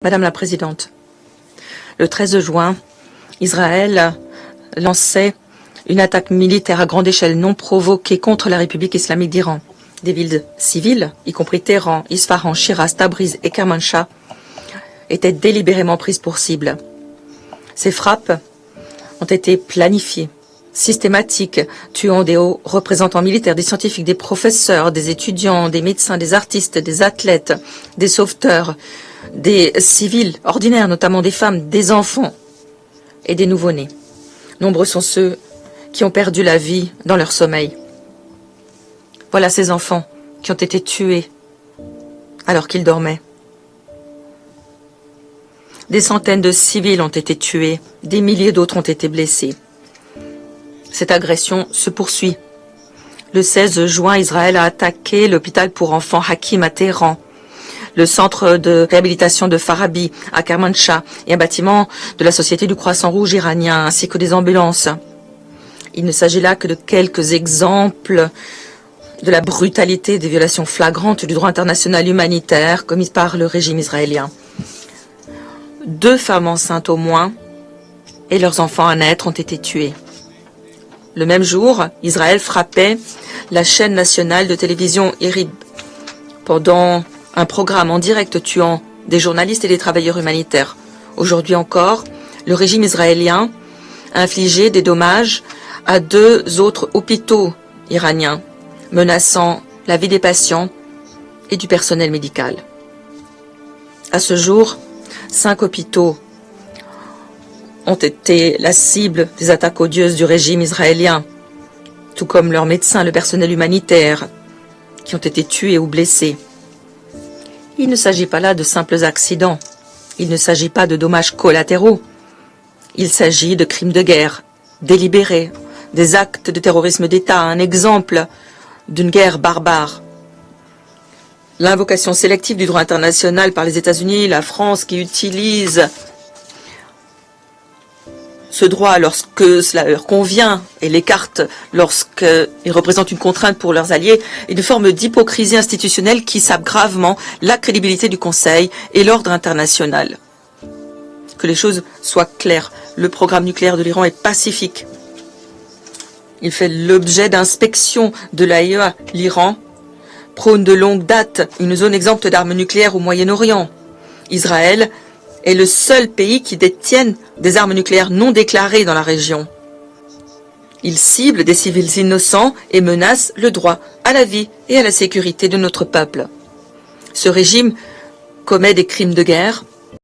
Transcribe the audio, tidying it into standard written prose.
Madame la Présidente, le 13 juin, Israël lançait une attaque militaire à grande échelle non provoquée contre la République islamique d'Iran. Des villes civiles, y compris Téhéran, Isfahan, Shiraz, Tabriz et Kermanshah, étaient délibérément prises pour cible. Ces frappes ont été planifiées, systématiques, tuant des hauts représentants militaires, des scientifiques, des professeurs, des étudiants, des médecins, des artistes, des athlètes, des sauveteurs, des civils ordinaires, notamment des femmes, des enfants et des nouveau-nés. Nombreux sont ceux qui ont perdu la vie dans leur sommeil. Voilà ces enfants qui ont été tués alors qu'ils dormaient. Des centaines de civils ont été tués, des milliers d'autres ont été blessés. Cette agression se poursuit. Le 16 juin, Israël a attaqué l'hôpital pour enfants Hakim à Téhéran, le centre de réhabilitation de Farabi à Kermanshah et un bâtiment de la Société du Croissant Rouge iranien, ainsi que des ambulances. Il ne s'agit là que de quelques exemples de la brutalité des violations flagrantes du droit international humanitaire commises par le régime israélien. 2 femmes enceintes au moins et leurs enfants à naître ont été tués. Le même jour, Israël frappait la chaîne nationale de télévision IRIB pendant un programme en direct tuant des journalistes et des travailleurs humanitaires. Aujourd'hui encore, le régime israélien a infligé des dommages à 2 autres hôpitaux iraniens, menaçant la vie des patients et du personnel médical. À ce jour, 5 hôpitaux ont été la cible des attaques odieuses du régime israélien, tout comme leurs médecins, le personnel humanitaire, qui ont été tués ou blessés. Il ne s'agit pas là de simples accidents, il ne s'agit pas de dommages collatéraux, il s'agit de crimes de guerre délibérés, des actes de terrorisme d'État, un exemple d'une guerre barbare. L'invocation sélective du droit international par les États-Unis, la France qui utilise ce droit lorsque cela leur convient et l'écarte lorsqu'ils représentent une contrainte pour leurs alliés, est une forme d'hypocrisie institutionnelle qui sape gravement la crédibilité du Conseil et l'ordre international. Que les choses soient claires, le programme nucléaire de l'Iran est pacifique. Il fait l'objet d'inspection de l'AIEA. L'Iran prône de longue date une zone exempte d'armes nucléaires au Moyen-Orient. Israël est le seul pays qui détienne des armes nucléaires non déclarées dans la région. Il cible des civils innocents et menace le droit à la vie et à la sécurité de notre peuple. Ce régime commet des crimes de guerre